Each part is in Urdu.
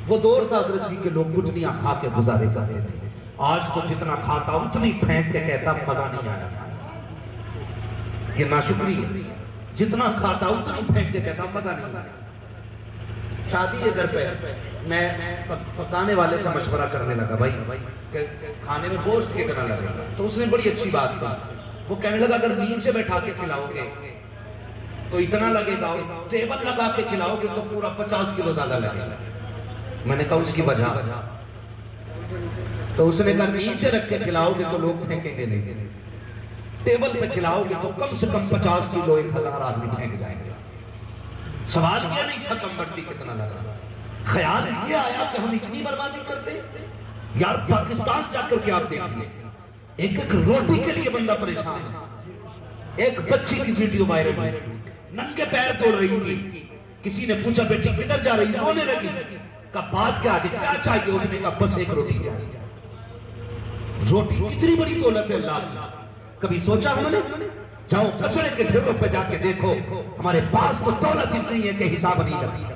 وہ دور تھا حضرت جی کے لوگ گٹلیاں کھا کے گزارے جاتے تھے. آج تو جتنا کھاتا اتنی پھینک کے کہتا مزہ نہیں آیا. یہ ناشکری ہے. جتنا کھاتا اتنی پھینک کے کہتا مزہ نہیں آیا. شادی ہے گھر پہ، میں پکانے والے سے مشورہ کرنے لگا بھائی کھانے میں گوشت کتنا لگے گا. تو اس نے بڑی اچھی بات کہی. وہ کہنے لگا اگر نیچے بیٹھا کے کھلاؤ گے تو اتنا لگے گا، ٹیبل لگا کے کھلاؤ گے تو پورا 50 کلو زیادہ لگے گا. میں نے کہا اس کی وجہ، تو اس نے کہا نیچے رکھ کے کھلاؤ گے تو لوگ پھینکیں گے نہیں، ٹیبل پہ کھلاؤ گے تو کم سے کم 50 کلو 1000 آدمی پھینک جائیں گے. سوال یہ نہیں تھا کم بڑھتی کتنا لگا، خیال یہ آیا کہ ہم اتنی بربادی کرتے ہیں. یار پاکستان جا کر کے آپ دیکھیں، ایک ایک روٹی کے لیے بندہ پریشان ہے. ایک بچی کی ویڈیو وائرل ہے، ننگے پیر توڑ رہی تھی. کسی نے پوچھا بیٹی کدھر جا رہی ہے؟ رونے لگی. کہا بات کیا ہے، کیا چاہیے؟ اس نے کہا بس ایک روٹی چاہیے. روٹی کتنی بڑی دولت ہے اللہ کی. کبھی سوچا ہم نے؟ جاؤ کچڑے کے ڈھیروں پہ جا کے دیکھو، ہمارے پاس تو دولت اتنی ہے کہ حساب نہیں لگتا.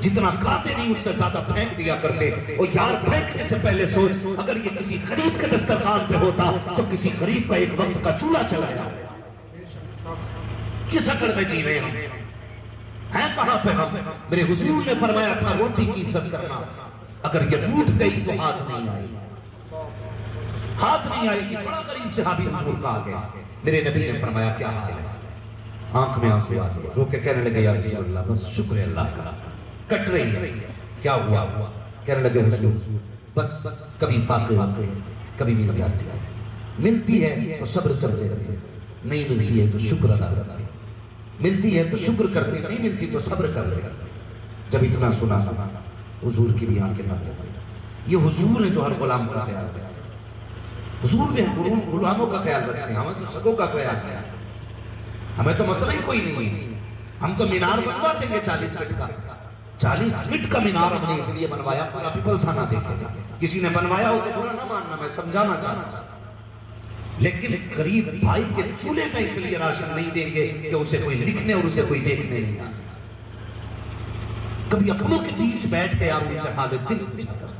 جتنا کھاتے نہیں اس سے زیادہ پھینک دیا کرتے. اور یار پھینکنے سے پہلے سوچ، اگر یہ کسی غریب کے دسترخوان پہ ہوتا تو کسی غریب کا ایک وقت کا چولہا چلا جائے. کس عقل سے جی رہے ہیں کہاں پہ ہم؟ میرے حضور نے فرمایا تھا روٹی کی عزت کرنا، اگر یہ ٹوٹ گئی تو ہاتھ نہیں آئے گی. ہاتھ نہیں آئے گی. بڑا غریب صحابی حضور کا آ گیا. میرے نبی نے فرمایا کیا حال ہے؟ آنکھ میں آنسو آ گئے. رو کے کہنے لگے یا رسول اللہ بس شکر اللہ کا. کٹ رہی ہے. کیا ہوا؟ کہنے لگے حضور بس کبھی فاقے ہوتے کبھی مل جاتی ہے. ملتی ہے تو صبر کر لیتے، نہیں ملتی ہے تو شکر ادا کرتے. ملتی ہے تو شکر کرتے، نہیں ملتی تو صبر کرتے. جب اتنا سنا حضور کی بھی آنکھیں نہ ہوئی. یہ حضور ہے جو ہر غلام کا خیال رکھتے ہیں. حضور نے غلاموں کا خیال رکھتے ہیں. ہمیں تو سگوں کا خیال ہے. ہمیں تو مسئلہ ہی کوئی نہیں. ہم تو مینار بنوا دیں گے 40 فٹ کا. 40 فٹ کا مینار ہم نے اس لیے بنوایا پورا پیپلس آنا دیکھے. کسی نے بنوایا ہو تو برا نہ ماننا، میں سمجھانا چاہتا. لیکن غریب بھائی کے چولہے میں اس لیے راشن نہیں دیں گے کہ اسے کوئی لکھنے اور اسے کوئی دیکھنے نہیں آتا. کبھی اپنوں کے بیچ بیٹھ کے یار ان کے حالت دل پوچھا کر.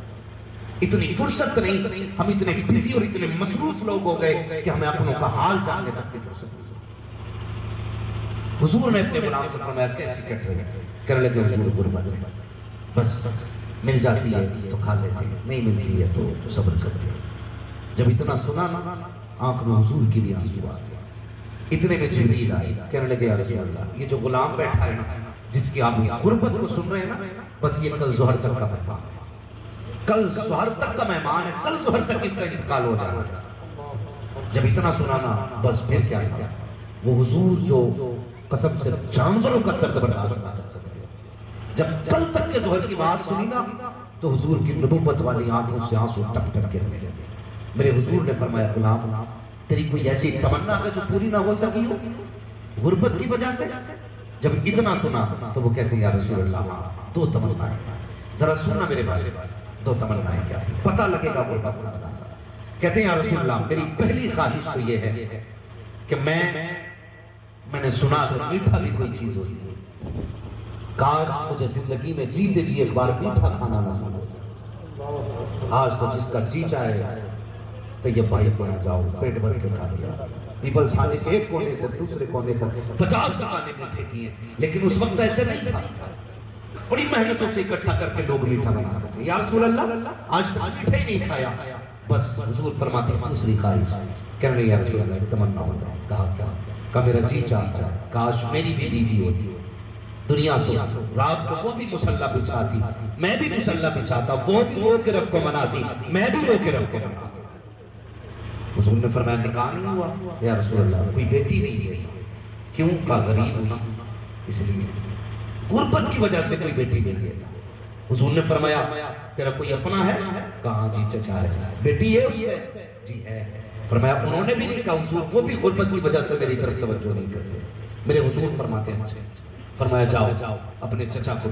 اتنی فرصت نہیں، ہم اتنے بزی اور اتنے مصروف لوگ ہو گئے کہ ہمیں اپنوں کا حال جاننے تک کی فرصت نہیں. حضور نے اپنے غلام سے فرمایا کیسی کٹ رہی ہے؟ کہنے لگے حضور غربت ہے، بس مل جاتی ہے تو کھا لیتے، نہیں ملتی ہے تو صبر کرتے. جب اتنا سنا آنکھ میں حضور کی بھی آنسو آ گیا. اتنے میں جبریل آئی. کہنے لگے یا رسول اللہ یہ جو غلام بیٹھا ہے نا جس کی آپ غربت کو سن رہے ہیں نا، بس یہ کل ظہر تک کا مہمان ہے. کل ظہر تک کا مہمان ہے. کل ظہر تک اس کا انتقال ہو جائے گا. جب اتنا سنا نا بس پھر کیا تھا. وہ حضور جو قسم سے جانوروں کا درد برداشت نہ کر سکتے، جب کل تک کے ظہر کی بات سنی نا تو حضور کی نبوت والی آنکھوں سے آنسو ٹپ ٹپ کے رہنے لگے. میرے حضور نے فرمایا غلام تیری کوئی ایسی تمنا ہے جو پوری نہ ہو سکی ہو غربت کی وجہ سے؟ جب اتنا سنا تو وہ کہتے ہیں یا رسول اللہ 2 تمنائیں. ذرا سننا میرے بھائی، 2 تمنائیں کیا تھی پتہ لگے گا وہ بات. کہتے ہیں یا رسول اللہ میری پہلی خواہش تو یہ ہے کہ میں نے سنا میٹھا بھی کوئی چیز ہوتی ہے. کاش مجھے زندگی میں جیتے جی ایک بار میٹھا کھانا نہ سمجھ. آج تو جس کا جی چاہے تو یہ بھائی کو نہ جاؤ پیٹ بھر کے کھا لیا. پیپل خانے کے ایک کونے سے دوسرے کونے تک 50 دکانیں میٹھے کی ہیں. لیکن اس وقت ایسے نہیں تھا. بڑی محنتوں سے اکٹھا کر کے لوگ میٹھا بناتے تھے. یا رسول اللہ آج تک میٹھا ہی نہیں کھایا. بس حضور فرماتے ہیں دوسری خواہش. کہنے یا رسول اللہ تمنا ہو رہا. کہا کیا؟ کہا میرا جی چاہتا ہے کاش میری بھی بیوی ہوتی. دنیا سو رات کو وہ بھی مصلی بچھاتی، میں بھی مصلی بچھاتا. وہ بھی رو کے رب کو مناتی، میں بھی رو کے رب کو مناتی. حضور نے فرمایا نکاح نہیں ہوا. یا رسول اللہ کوئی بیٹی نہیں ہے. کیوں؟ کا غریب ہونا اس لیے. غربت کی وجہ سے کوئی بیٹی نہیں ہے. حضور نے فرمایا تیرا کوئی اپنا ہے؟ کہاں جی چچا ہے. بیٹی ہے اس میں؟ جی ہے. فرمایا انہوں نے بھی نہیں کہا حضور وہ بھی غربت کی وجہ سے میری طرف توجہ نہیں کرتے. میرے حضور فرماتے ہیں فرمایا جاؤ اپنے چچا کو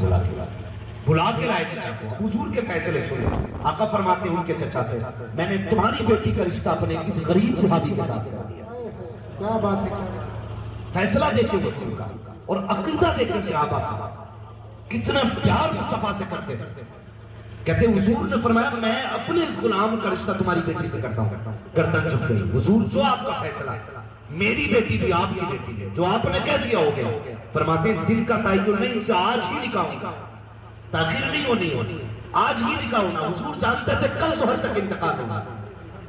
بلا کے لائے چچا کو. حضور کے فیصلے سنو. آقا فرماتے ہیں ان کے چچا سے میں نے تمہاری بیٹی کا رشتہ اپنے اس غریب صحابی کے ساتھ کر دیا. کیا بات ہے. فیصلہ دیکھیں حضور کا اور عقیدہ دیکھیں صحابہ کا. کتنا پیار مصطفیٰ سے کرتے ہیں. کہتے ہیں حضور نے فرمایا میں اپنے اس غلام کا رشتہ تمہاری بیٹی سے کرتا ہوں. گردن جھک گئی. حضور جو آپ کا فیصلہ ہے، میری بیٹی بھی آپ کی بیٹی ہے، جو آپ نے کہہ دیا ہو گیا. فرماتے ہیں دن کا تعین نہیں، اسے آج ہی نکاح ہوگا، تاخیر نہیں ہونی، آج ہی نکاح ہونا. حضور جانتے تھے کل ظہر تک انتقال ہوگا،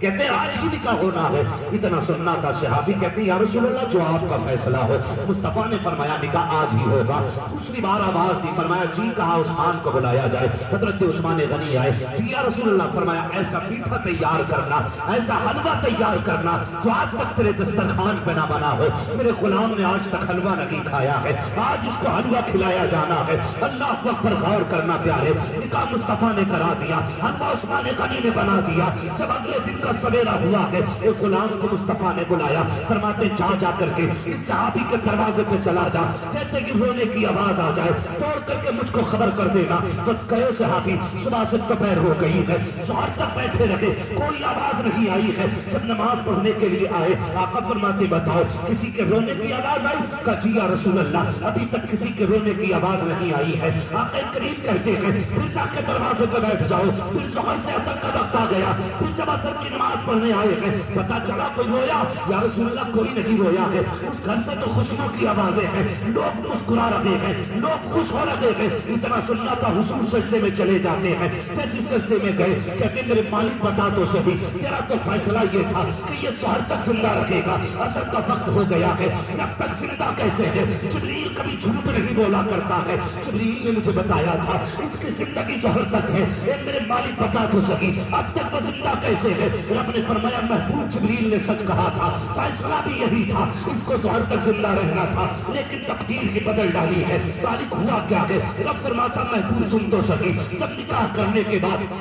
کہتے ہیں آج ہی نکاح ہونا ہے. اتنا سننا تھا. صحابی کہتے ہیں یا رسول اللہ جو آپ کا فیصلہ ہو. مصطفیٰ نے فرمایا نکاح آج ہی ہوگا. دوسری بار آواز دی، فرمایا جی کہا عثمان کو بلایا جائے. حضرت عثمان غنی آئے. جی یا رسول اللہ. فرمایا ایسا میٹھا تیار کرنا، ایسا حلوہ تیار کرنا جو آج تک تیرے دسترخوان پہ نہ بنا ہو. میرے غلام نے آج تک حلوہ نہیں کھایا ہے، آج اس کو حلوہ کھلایا جانا ہے. اللہ پر غور کرنا پیارے. نکاح مصطفیٰ نے کرا دیا، حلوہ عثمان غنی نے بنا دیا. جب اگلے دن کا سویرا ہوا ہے، ایک غلام کو مصطفیٰ نے بلایا. فرماتے جا کر کے اس صحابی کے دروازے پہ چلا جا، جیسے کہ رونے کی آواز آ جائے دوڑ کر کے مجھ کو خبر کر دینا. تو گئے صحابی. صبح سے دوپہر ہو گئی ہے، ظہر تک بیٹھے رہے، کوئی آواز نہیں آئی ہے. جب نماز پڑھنے کے لیے آئے، آقا فرماتے بتاؤ کسی کے رونے کی آواز آئی؟ کہا جی یا رسول اللہ ابھی تک کسی کے رونے کی آواز نہیں آئی ہے. آقا کریم کہتے ہیں پھر جا کے دروازے پہ بیٹھ جاؤ. پھر ظہر سے عصر کا وقت آ گیا. پھر جب عصر کی نماز پڑھنے آئے ہیں، پتا چلا کوئی رویا؟ یا رسول اللہ کوئی نہیں رویا ہے. اس گھر سے تو خوشیوں کی آوازیں ہیں، لوگ مسکرا رہے ہیں، لوگ خوش ہو رہے ہیں. اتنا سننا تھا. حضور سجدے میں چلے جاتے ہیں. جیسے سجدے میں گئے کہتے میرے مالک بتا تو صحیح، تیرا تو فیصلہ یہ تھا کہ یہ ظہر تک زندہ رکھے گا، عصر کا وقت ہو گیا ہے، جب تک زندہ کیسے ہے؟ جبریل کبھی جھوٹ نہیں بولا کرتا ہے. جبریل نے مجھے بتایا تھا اس کی زندگی ظہر تک ہے. میرے مالک بتا تو صحیح اب تک وہ زندہ کیسے ہے؟ رب نے فرمایا محبوب جبریل نے سچ کہا تھا، فیصلہ بھی یہی تھا، اس کو ظہر تک زندہ رہنا تھا، لیکن تقدیر ہی بدل ڈالی ہے. مالک ہوا کیا ہے؟ رب فرماتا محبوب سن تو سکی. جب نکاح کرنے کے بعد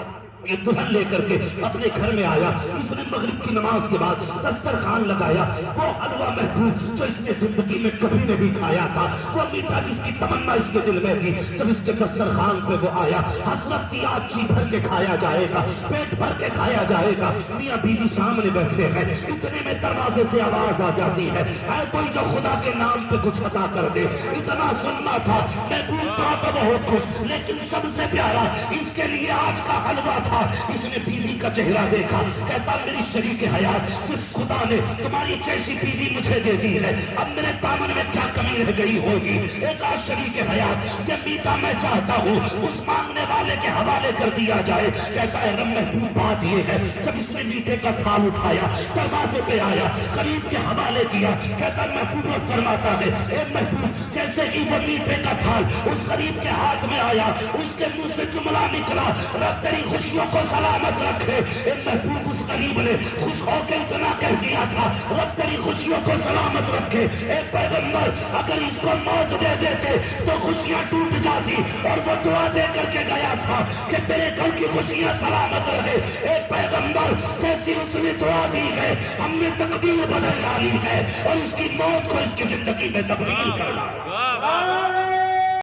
یہ دلہن لے کر کے اپنے گھر میں آیا، اس نے مغرب کی نماز کے بعد دسترخوان لگایا. وہ حلوہ محبوب جو اس نے زندگی میں کبھی نہیں کھایا تھا، وہ میٹھا جس کی تمنا اس کے دل میں تھی، جب اس کے دسترخوان پہ وہ آیا، حسرت کی آج جی بھر کے کھایا جائے گا، پیٹ بھر کے کھایا جائے گا. میاں بیوی سامنے بیٹھے ہیں، اتنے میں دروازے سے آواز آ جاتی ہے اے کوئی جو خدا کے نام پہ کچھ عطا کر دے. اتنا سننا تھا. محبوب تھا تو بہت کچھ، لیکن سب سے پیارا اس کے لیے آج کا حلوہ تھا. اس نے بیوی کا چہرہ دیکھا، کہتا میری شریک حیات جس خدا نے تمہاری جیسی بیوی مجھے دے دی ہے، اب میرے دامن میں کیا کمی رہ گئی ہوگی؟ ایک آج شریک حیات یہ میٹھا میں چاہتا ہوں اس مانگنے والے کے حوالے کر دیا جائے. کہتا ہے رب محبوب بات یہ ہے. جب اس نے میٹھے کا تھال اٹھایا، دروازے پہ آیا، غریب کے حوالے کیا. کہتا محبوب فرماتا ہے اے محبوب جیسے ہی وہ میٹھے کا تھال اس غریب کے ہاتھ میں آیا، اس کے منہ سے جملہ نکلا رب تیری خوشیوں کو سلامت رکھے. اے محبوب اس غریب نے خوش ہو کے اتنا کہہ دیا تھا رب تیری خوشیوں کو سلامت رکھے. اے پیغمبر اگر اس کو موت دے دیتے تو خوشیاں ٹوٹ جاتی، اور وہ دعا دے کر کے گیا تھا کہ تیرے گھر کی خوشیاں سلامت رہے. اے پیغمبر جیسی اس نے دعا دی ہے ہم نے تقدیر بدل ڈالی ہے، اور اس کی موت کو اس کی زندگی میں تبدیل کر ڈالا.